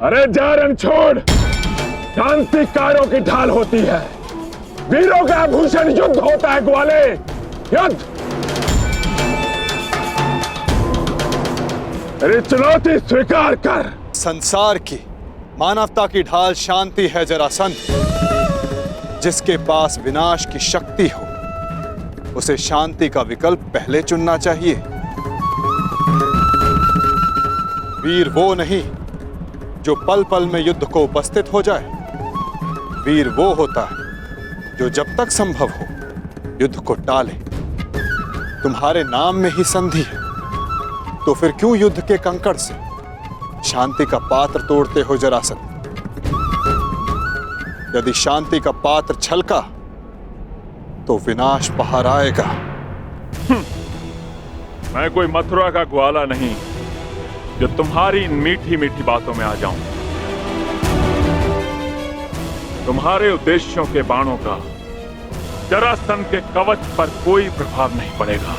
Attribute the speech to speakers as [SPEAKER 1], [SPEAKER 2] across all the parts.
[SPEAKER 1] अरे जा रंग छोड़। शांति कायरों की ढाल होती है, वीरों का आभूषण युद्ध होता है ग्वाले, युद्ध। अरे चुनौती स्वीकार कर।
[SPEAKER 2] संसार की, मानवता की ढाल शांति है जरासंध। जिसके पास विनाश की शक्ति हो उसे शांति का विकल्प पहले चुनना चाहिए। वीर वो नहीं जो पल पल में युद्ध को उपस्थित हो जाए। वीर वो होता है जो जब तक संभव हो युद्ध को टाले। तुम्हारे नाम में ही संधि है, तो फिर क्यों युद्ध के कंकड़ से शांति का पात्र तोड़ते हो जरासंध? यदि शांति का पात्र छलका तो विनाश बाहर आएगा।
[SPEAKER 1] मैं कोई मथुरा का ग्वाला नहीं जो तुम्हारी इन मीठी मीठी बातों में आ जाऊं। तुम्हारे उद्देश्यों के बाणों का जरासंध के कवच पर कोई प्रभाव नहीं पड़ेगा।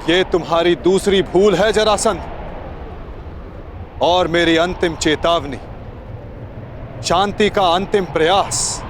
[SPEAKER 2] ये तुम्हारी दूसरी भूल है जरासंध, और मेरी अंतिम चेतावनी, शांति का अंतिम प्रयास।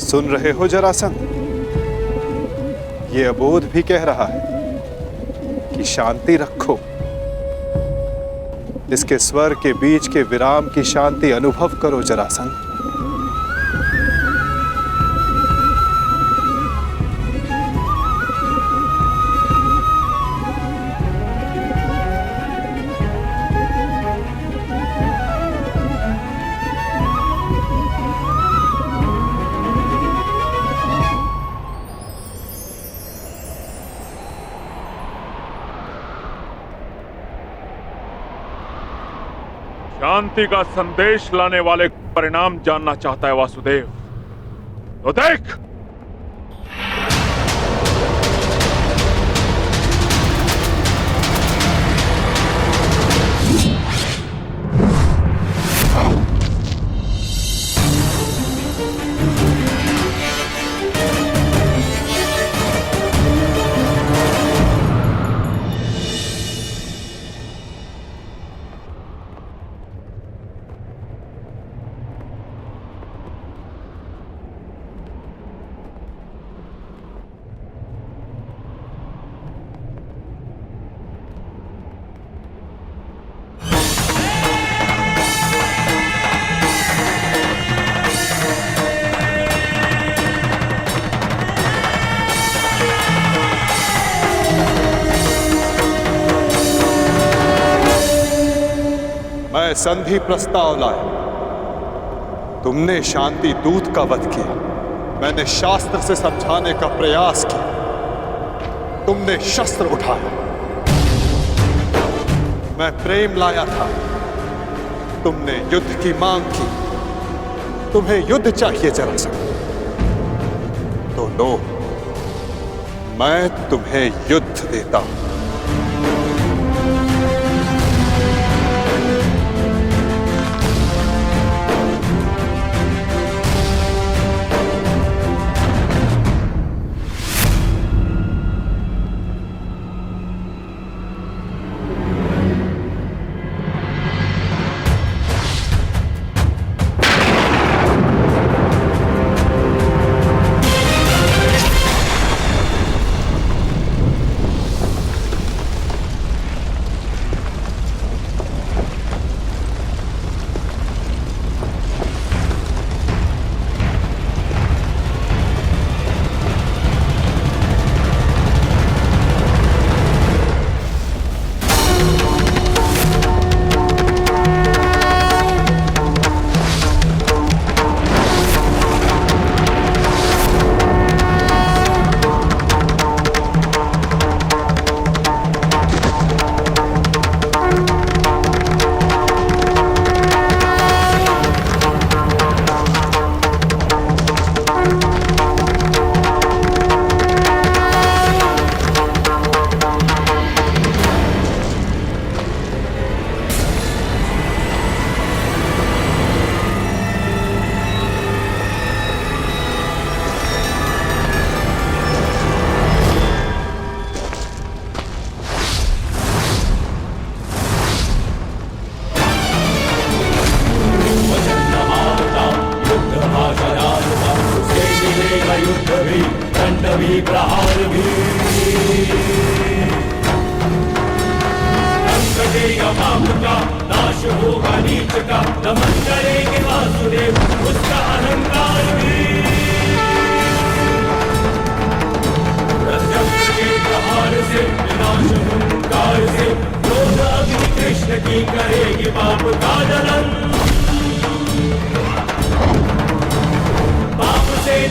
[SPEAKER 2] सुन रहे हो जरासंध? ये अबोध भी कह रहा है कि शांति रखो। इसके स्वर के बीच के विराम की शांति अनुभव करो जरासंध।
[SPEAKER 1] शांति का संदेश लाने वाले परिणाम जानना चाहता है वासुदेव, तो देख। मैं संधि प्रस्ताव लाया। तुमने शांति दूत का वध किया, मैंने शास्त्र से समझाने का प्रयास किया। तुमने शस्त्र उठाया, मैं प्रेम लाया था। तुमने युद्ध की मांग की, तुम्हें युद्ध चाहिए जरासंध, तो लो, मैं तुम्हें युद्ध देता हूं।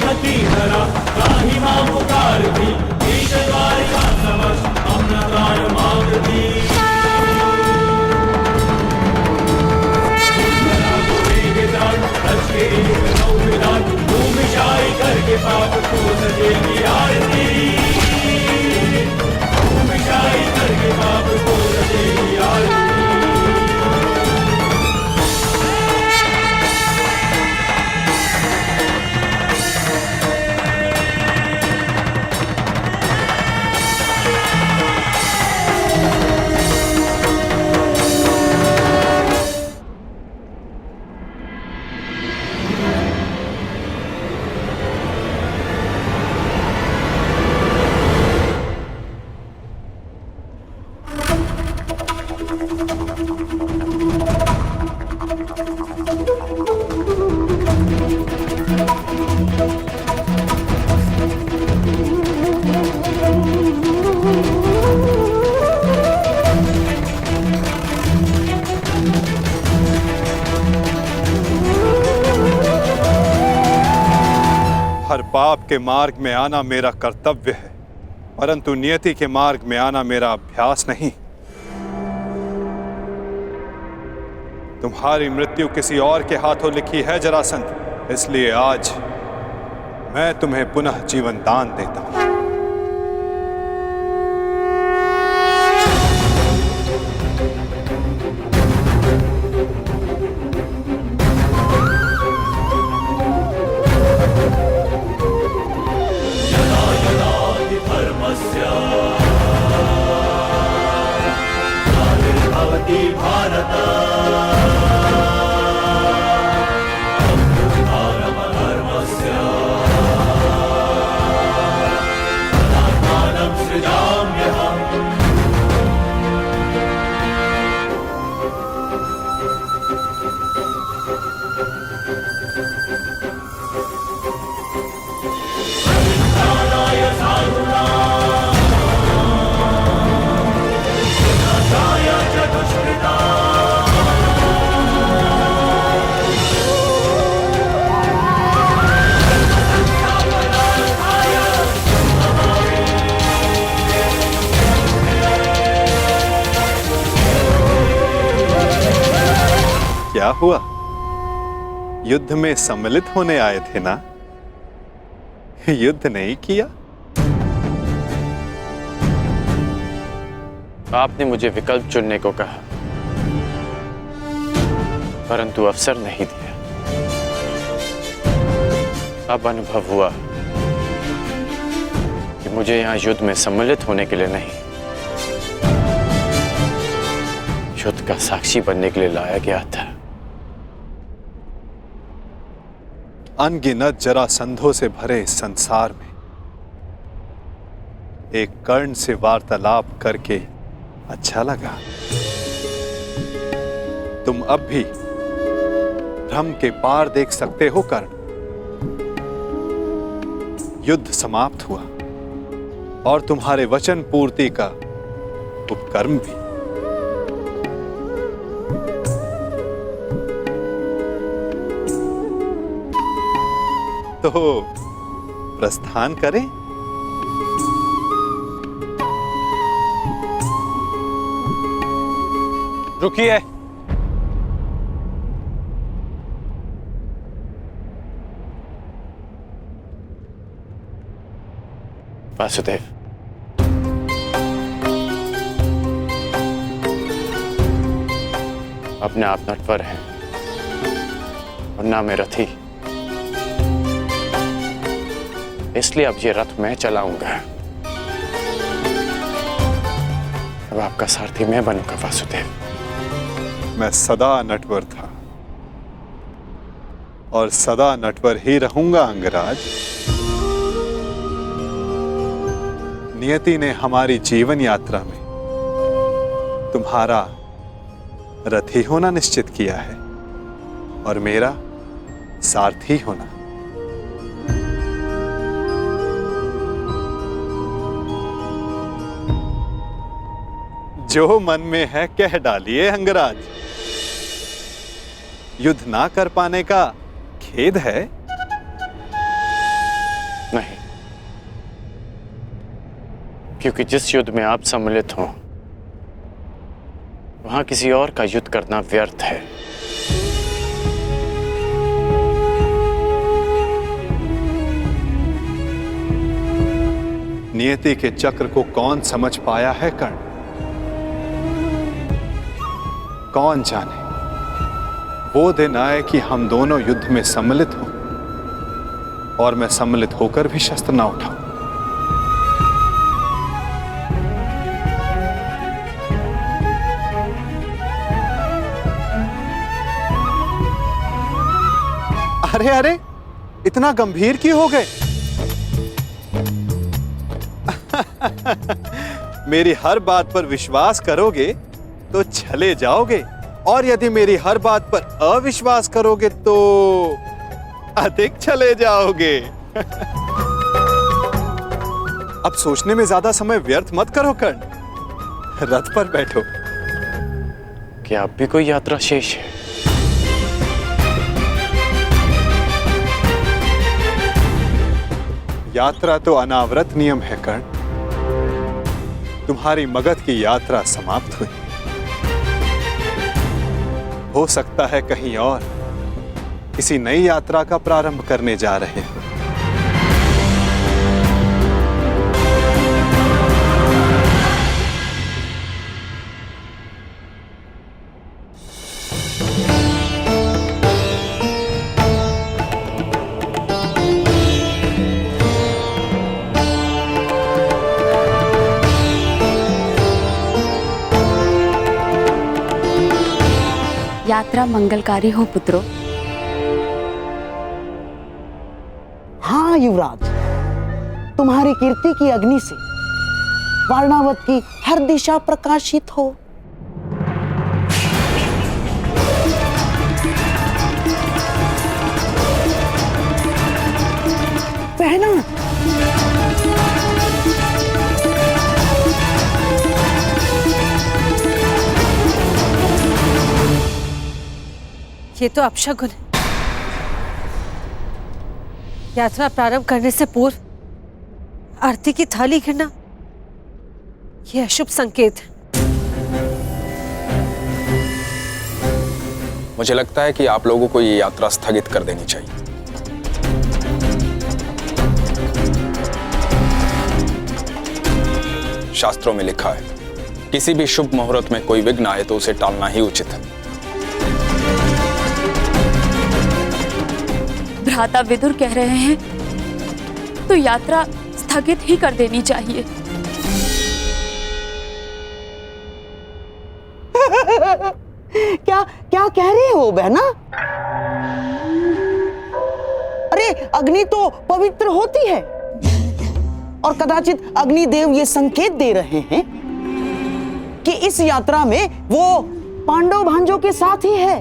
[SPEAKER 3] गति धरा काही मां पुकार दी ईश द्वारिका समक्ष अपना प्राण मांग दी भूमिशाई करके पाप को सजेगी आरती भूमिशाई करके पाप को सजेगी आरती
[SPEAKER 2] हर पाप के मार्ग में आना मेरा कर्तव्य है, परंतु नियति के मार्ग में आना मेरा अभ्यास नहीं। तुम्हारी मृत्यु किसी और के हाथों लिखी है जरासंध, इसलिए आज मैं तुम्हें पुनः जीवन दान देता हूं। क्या हुआ? युद्ध में सम्मिलित होने आए थे ना? युद्ध नहीं किया?
[SPEAKER 4] आपने मुझे विकल्प चुनने को कहा, परंतु अवसर नहीं दिया। अब अनुभव हुआ कि मुझे यहां युद्ध में सम्मिलित होने के लिए नहीं, युद्ध का साक्षी बनने के लिए लाया गया था।
[SPEAKER 2] अनगिनत जरासंधों से भरे इस संसार में एक कर्ण से वार्तालाप करके अच्छा लगा। तुम अब भी भ्रम के पार देख सकते हो कर्ण। युद्ध समाप्त हुआ और तुम्हारे वचन पूर्ति का उपकर्म भी। तो प्रस्थान करें?
[SPEAKER 4] रुकिए। वासुदेव, अपने आप नटवर हैं और ना मैं रथी, इसलिए अब ये रथ मैं चलाऊंगा। अब आपका सारथी मैं बनूंगा वासुदेव।
[SPEAKER 2] मैं सदा नटवर था और सदा नटवर ही रहूंगा अंगराज। नियति ने हमारी जीवन यात्रा में तुम्हारा रथी होना निश्चित किया है और मेरा सारथी होना। जो मन में है कह डालिए अंगराज। युद्ध ना कर पाने का खेद है?
[SPEAKER 4] क्योंकि जिस युद्ध में आप सम्मिलित हों वहां किसी और का युद्ध करना व्यर्थ है।
[SPEAKER 2] नियति के चक्र को कौन समझ पाया है कर्ण? कौन जाने वो दिन आए कि हम दोनों युद्ध में सम्मिलित हों और मैं सम्मिलित होकर भी शस्त्र ना उठाऊं। अरे अरे, इतना गंभीर क्यों हो गए? मेरी हर बात पर विश्वास करोगे तो छले जाओगे, और यदि मेरी हर बात पर अविश्वास करोगे तो अधिक छले जाओगे। अब सोचने में ज्यादा समय व्यर्थ मत करो कर्ण, रथ पर बैठो।
[SPEAKER 4] क्या अब भी कोई यात्रा शेष है?
[SPEAKER 2] यात्रा तो अनावृत नियम है कर्ण। तुम्हारी मगध की यात्रा समाप्त हुई, हो सकता है कहीं और किसी नई यात्रा का प्रारंभ करने जा रहे हो।
[SPEAKER 5] यात्रा मंगलकारी हो पुत्रों।
[SPEAKER 6] हाँ युवराज, तुम्हारी कीर्ति की अग्नि से वारणावत की हर दिशा प्रकाशित हो। पहना
[SPEAKER 7] ये तो अपशगुन है। यात्रा प्रारंभ करने से पूर्व आरती की थाली गिरना यह अशुभ संकेत है।
[SPEAKER 8] मुझे लगता है कि आप लोगों को ये यात्रा स्थगित कर देनी चाहिए। शास्त्रों में लिखा है, किसी भी शुभ मुहूर्त में कोई विघ्न आए तो उसे टालना ही उचित है।
[SPEAKER 5] भ्राता विदुर कह रहे हैं तो यात्रा स्थगित ही कर देनी चाहिए।
[SPEAKER 6] क्या क्या कह रहे हो बहना? अरे अग्नि तो पवित्र होती है, और कदाचित अग्निदेव ये संकेत दे रहे हैं कि इस यात्रा में वो पांडव भांजों के साथ ही है।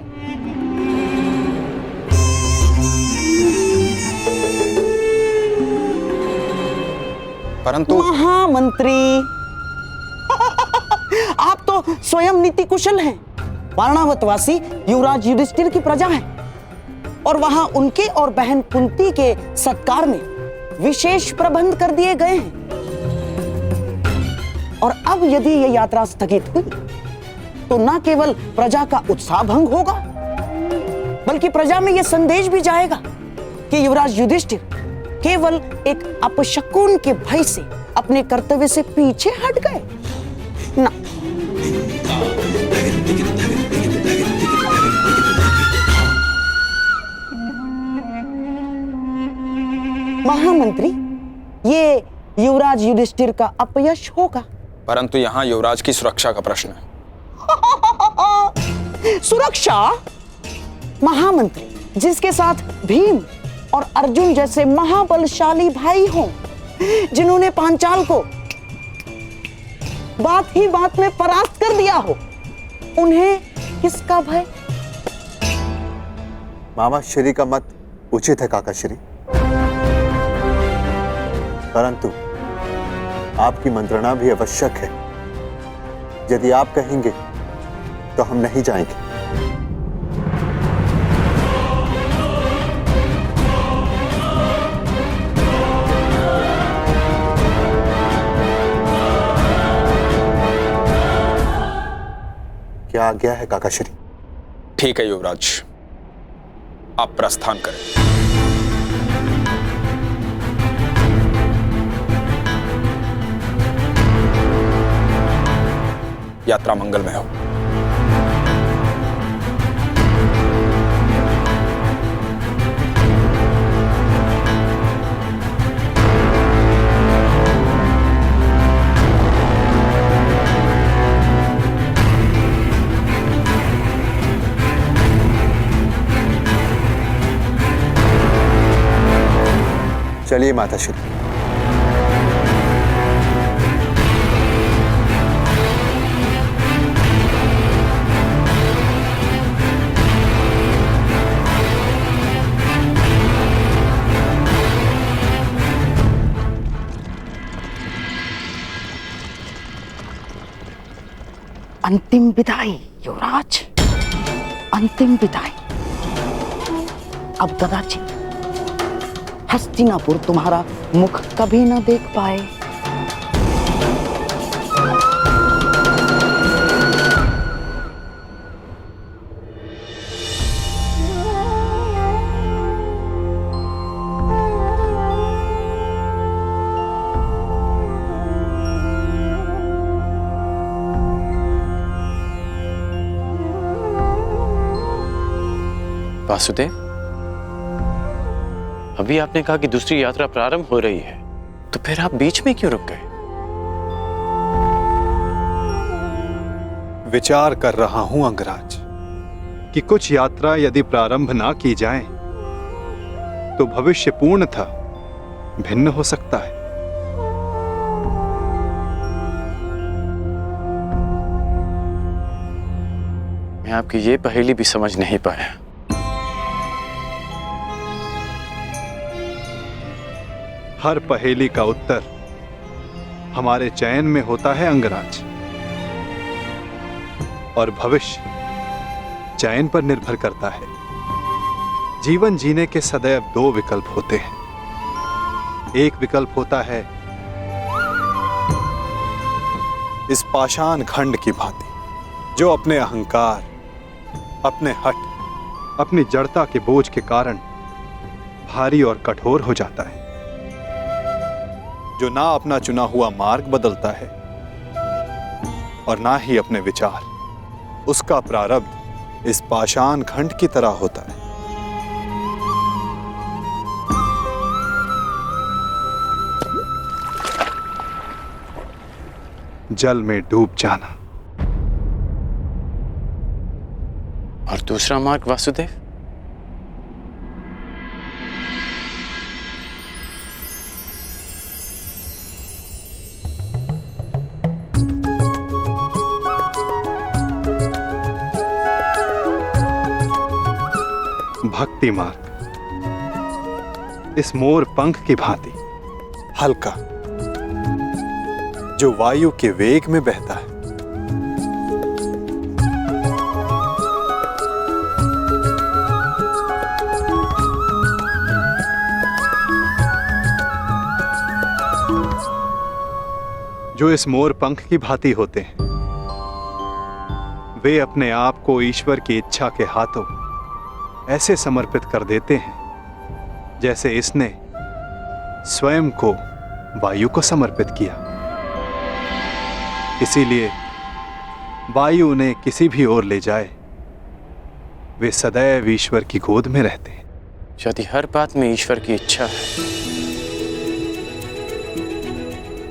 [SPEAKER 8] परंतु
[SPEAKER 6] महामंत्री आप तो स्वयं नीति कुशल हैं। वारणावतवासी युवराज युधिष्ठिर की प्रजा है, और वहां उनके और बहन कुंती के सत्कार में विशेष प्रबंध कर दिए गए हैं। और अब यदि यह यात्रा स्थगित हुई तो न केवल प्रजा का उत्साह भंग होगा, बल्कि प्रजा में यह संदेश भी जाएगा कि युवराज युधिष्ठिर केवल एक अपशकुन के भय से अपने कर्तव्य से पीछे हट गए ना। महामंत्री, ये युवराज युधिष्ठिर का अपयश होगा।
[SPEAKER 8] परंतु यहाँ युवराज की सुरक्षा का प्रश्न है।
[SPEAKER 6] सुरक्षा? महामंत्री, जिसके साथ भीम और अर्जुन जैसे महाबलशाली भाई हों, जिन्होंने पांचाल को बात ही बात में परास्त कर दिया हो, उन्हें किसका भय?
[SPEAKER 9] मामा श्री का मत उचित है काका श्री, परंतु आपकी मंत्रणा भी आवश्यक है। यदि आप कहेंगे तो हम नहीं जाएंगे। आज्ञा है काकाश्री।
[SPEAKER 8] ठीक है युवराज, आप प्रस्थान करें। यात्रा मंगलमय हो।
[SPEAKER 9] चलिए माताश्री।
[SPEAKER 6] अंतिम विदाई युवराज, अंतिम विदाई। अब कदाचित हस्तिनापुर तुम्हारा मुख कभी न देख पाए।
[SPEAKER 4] वासुदेव, अभी आपने कहा कि दूसरी यात्रा प्रारंभ हो रही है, तो फिर आप बीच में क्यों रुक गए?
[SPEAKER 2] विचार कर रहा हूं अंगराज कि कुछ यात्रा यदि प्रारंभ ना की जाए तो भविष्य पूर्णतः भिन्न हो सकता है।
[SPEAKER 4] मैं आपकी ये पहेली भी समझ नहीं पाया।
[SPEAKER 2] हर पहेली का उत्तर हमारे चयन में होता है अंगराज, और भविष्य चयन पर निर्भर करता है। जीवन जीने के सदैव दो विकल्प होते हैं। एक विकल्प होता है इस पाषाण खंड की भांति, जो अपने अहंकार, अपने हठ, अपनी जड़ता के बोझ के कारण भारी और कठोर हो जाता है, जो ना अपना चुना हुआ मार्ग बदलता है और ना ही अपने विचार। उसका प्रारब्ध इस पाषाण खंड की तरह होता है। जल में डूब जाना।
[SPEAKER 4] और दूसरा मार्ग वासुदेव?
[SPEAKER 2] भक्ति मार्ग, इस मोर पंख की भांति हल्का, जो वायु के वेग में बहता है। जो इस मोर पंख की भांति होते हैं, वे अपने आप को ईश्वर की इच्छा के हाथों ऐसे समर्पित कर देते हैं जैसे इसने स्वयं को वायु को समर्पित किया। इसीलिए वायु उन्हें किसी भी ओर ले जाए, वे सदैव ईश्वर की गोद में रहते हैं।
[SPEAKER 4] यदि हर बात में ईश्वर की इच्छा है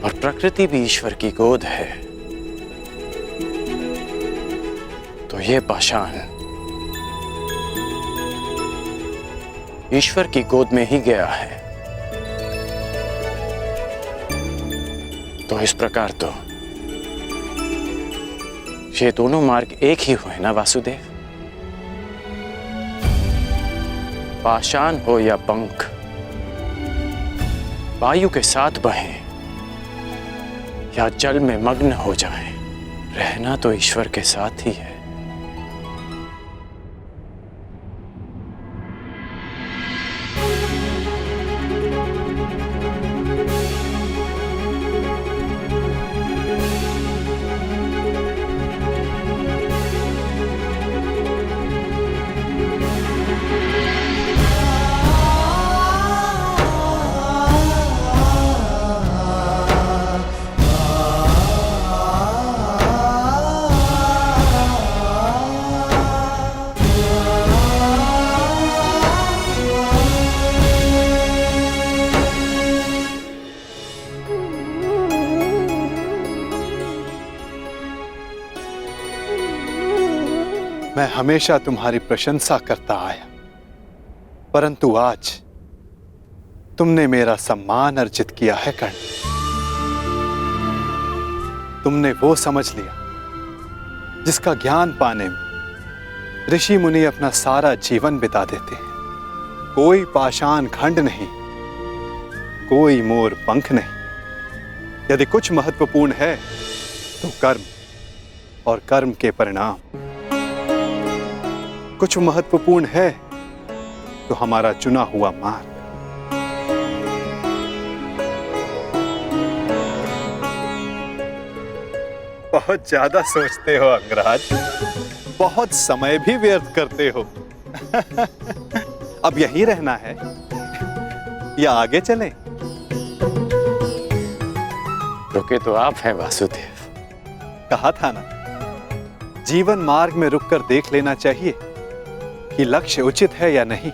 [SPEAKER 4] और प्रकृति भी ईश्वर की गोद है, तो ये पाषाण ईश्वर की गोद में ही गया है। तो इस प्रकार तो ये दोनों मार्ग एक ही हुए ना वासुदेव? पाषाण हो या पंख, वायु के साथ बहें या जल में मग्न हो जाएं, रहना तो ईश्वर के साथ ही है।
[SPEAKER 2] मैं हमेशा तुम्हारी प्रशंसा करता आया, परंतु आज तुमने मेरा सम्मान अर्जित किया है कर्ण। तुमने वो समझ लिया जिसका ज्ञान पाने में ऋषि मुनि अपना सारा जीवन बिता देते हैं। कोई पाषाण खंड नहीं, कोई मोर पंख नहीं। यदि कुछ महत्वपूर्ण है तो कर्म और कर्म के परिणाम। कुछ महत्वपूर्ण है तो हमारा चुना हुआ मार्ग। बहुत ज्यादा सोचते हो अंगराज, बहुत समय भी व्यर्थ करते हो। अब यहीं रहना है या आगे चलें?
[SPEAKER 4] रुके तो आप हैं वासुदेव।
[SPEAKER 2] कहा था ना, जीवन मार्ग में रुककर देख लेना चाहिए कि लक्ष्य उचित है या नहीं।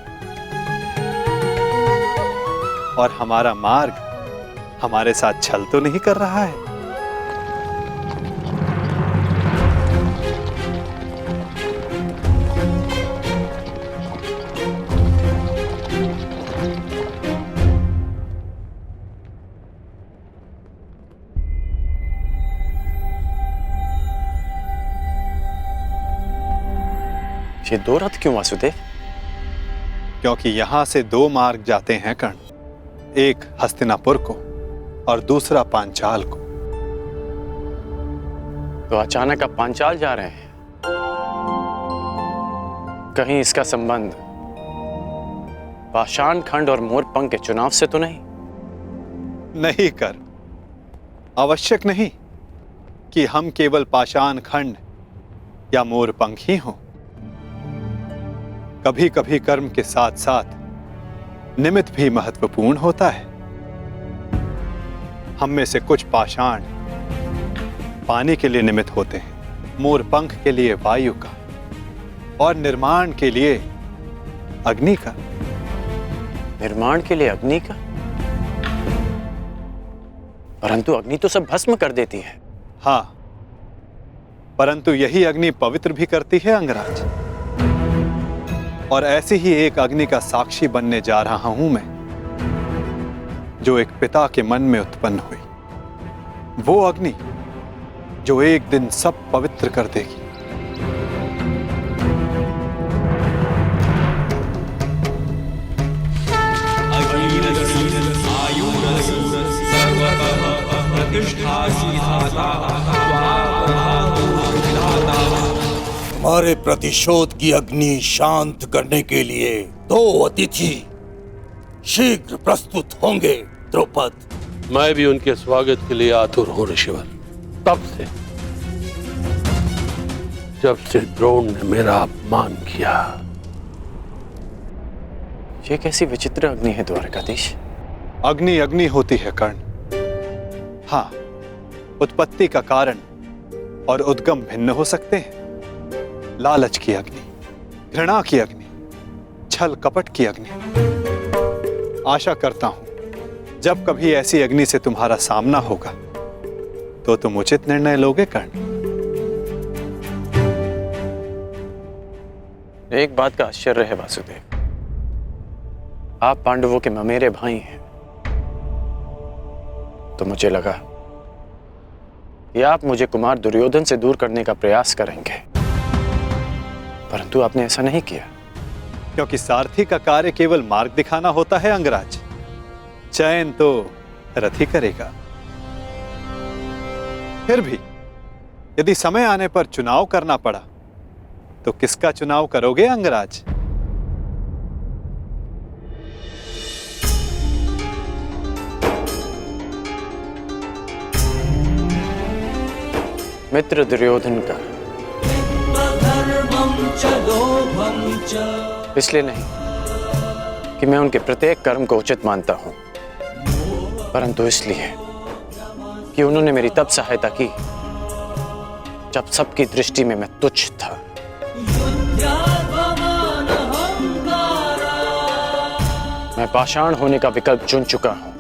[SPEAKER 2] और हमारा मार्ग हमारे साथ छल तो नहीं कर रहा है।
[SPEAKER 4] ये दो रथ क्यों वासुदेव?
[SPEAKER 2] क्योंकि यहां से दो मार्ग जाते हैं कर्ण, एक हस्तिनापुर को और दूसरा पांचाल को।
[SPEAKER 4] तो अचानक आप पांचाल जा रहे हैं? कहीं इसका संबंध पाषाण खंड और मोरपंख के चुनाव से तो नहीं?
[SPEAKER 2] नहीं कर, आवश्यक नहीं कि हम केवल पाषाण खंड या मोरपंख ही हों। कभी कभी कर्म के साथ साथ निमित्त भी महत्वपूर्ण होता है। हम में से कुछ पाषाण पानी के लिए निमित्त होते हैं, मोरपंख के लिए वायु का, और निर्माण के लिए अग्नि का।
[SPEAKER 4] निर्माण के लिए अग्नि का? परंतु अग्नि तो सब भस्म कर देती है।
[SPEAKER 2] हाँ, परंतु यही अग्नि पवित्र भी करती है अंगराज। और ऐसी ही एक अग्नि का साक्षी बनने जा रहा हूं मैं, जो एक पिता के मन में उत्पन्न हुई। वो अग्नि जो एक दिन सब पवित्र कर देगी।
[SPEAKER 10] हमारे प्रतिशोध की अग्नि शांत करने के लिए दो अतिथि शीघ्र प्रस्तुत होंगे द्रौपद।
[SPEAKER 11] मैं भी उनके स्वागत के लिए आतुर हूं ऋषिवर। तब से जब से द्रोण ने मेरा अपमान किया।
[SPEAKER 4] ये कैसी विचित्र अग्नि है द्वारकाधीश?
[SPEAKER 2] अग्नि अग्नि होती है कर्ण। हाँ, उत्पत्ति का कारण और उद्गम भिन्न हो सकते हैं। लालच की अग्नि, घृणा की अग्नि, छल कपट की अग्नि। आशा करता हूं जब कभी ऐसी अग्नि से तुम्हारा सामना होगा तो तुम उचित निर्णय लोगे कर्ण।
[SPEAKER 4] एक बात का आश्चर्य है वासुदेव, आप पांडवों के ममेरे भाई हैं, तो मुझे लगा कि आप मुझे कुमार दुर्योधन से दूर करने का प्रयास करेंगे, परंतु आपने ऐसा नहीं किया।
[SPEAKER 2] क्योंकि सारथी का कार्य केवल मार्ग दिखाना होता है अंगराज, चयन तो रथ ही करेगा। फिर भी यदि समय आने पर चुनाव करना पड़ा तो किसका चुनाव करोगे अंगराज?
[SPEAKER 4] मित्र दुर्योधन का। इसलिए नहीं कि मैं उनके प्रत्येक कर्म को उचित मानता हूं, परंतु इसलिए कि उन्होंने मेरी तब सहायता की जब सबकी दृष्टि में मैं तुच्छ था। मैं पाषाण होने का विकल्प चुन चुका हूं,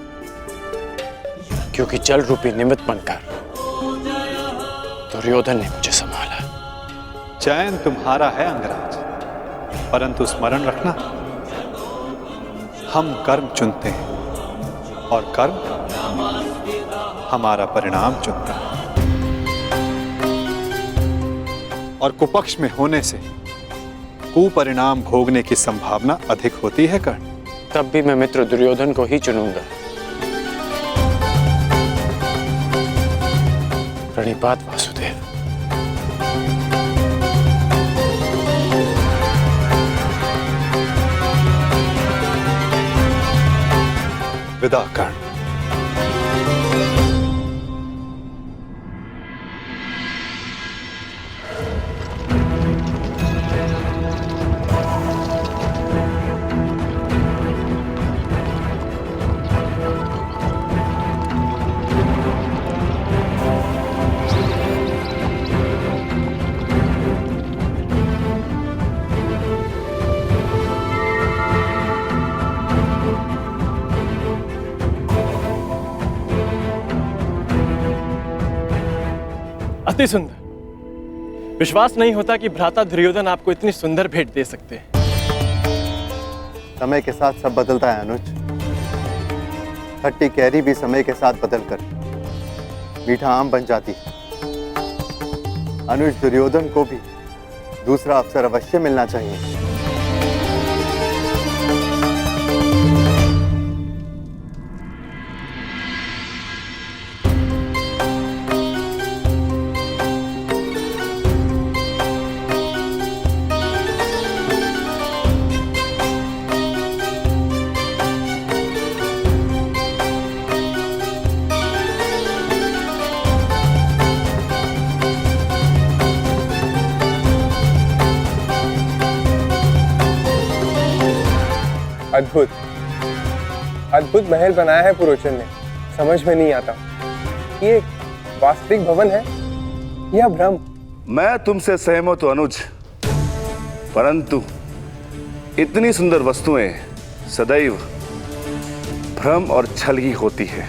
[SPEAKER 4] क्योंकि जल रूपी निमित्त बनकर दुर्योधन ने मुझे संभाला।
[SPEAKER 1] चैन तुम्हारा है अंगराज, परंतु स्मरण रखना, हम कर्म चुनते हैं और कर्म हमारा परिणाम चुनता है। और कुपक्ष में होने से कुपरिणाम भोगने की संभावना अधिक होती है कर्ण।
[SPEAKER 4] तब भी मैं मित्र दुर्योधन को ही चुनूंगा। प्रणिपात वासुदेव।
[SPEAKER 1] विदा कर्ण।
[SPEAKER 12] अति सुंदर। विश्वास नहीं होता कि भ्राता दुर्योधन आपको इतनी सुंदर भेंट दे सकते हैं।
[SPEAKER 9] समय के साथ सब बदलता है अनुज। खट्टी कैरी भी समय के साथ बदलकर मीठा आम बन जाती है। अनुज, दुर्योधन को भी दूसरा अवसर अवश्य मिलना चाहिए।
[SPEAKER 13] अद्भुत अद्भुत महल बनाया है पुरोचन ने। समझ में नहीं आता ये वास्तविक भवन है या भ्रम।
[SPEAKER 14] मैं तुमसे सहमत हूं अनुज, परंतु इतनी सुंदर वस्तुएं सदैव भ्रम और छल ही होती है।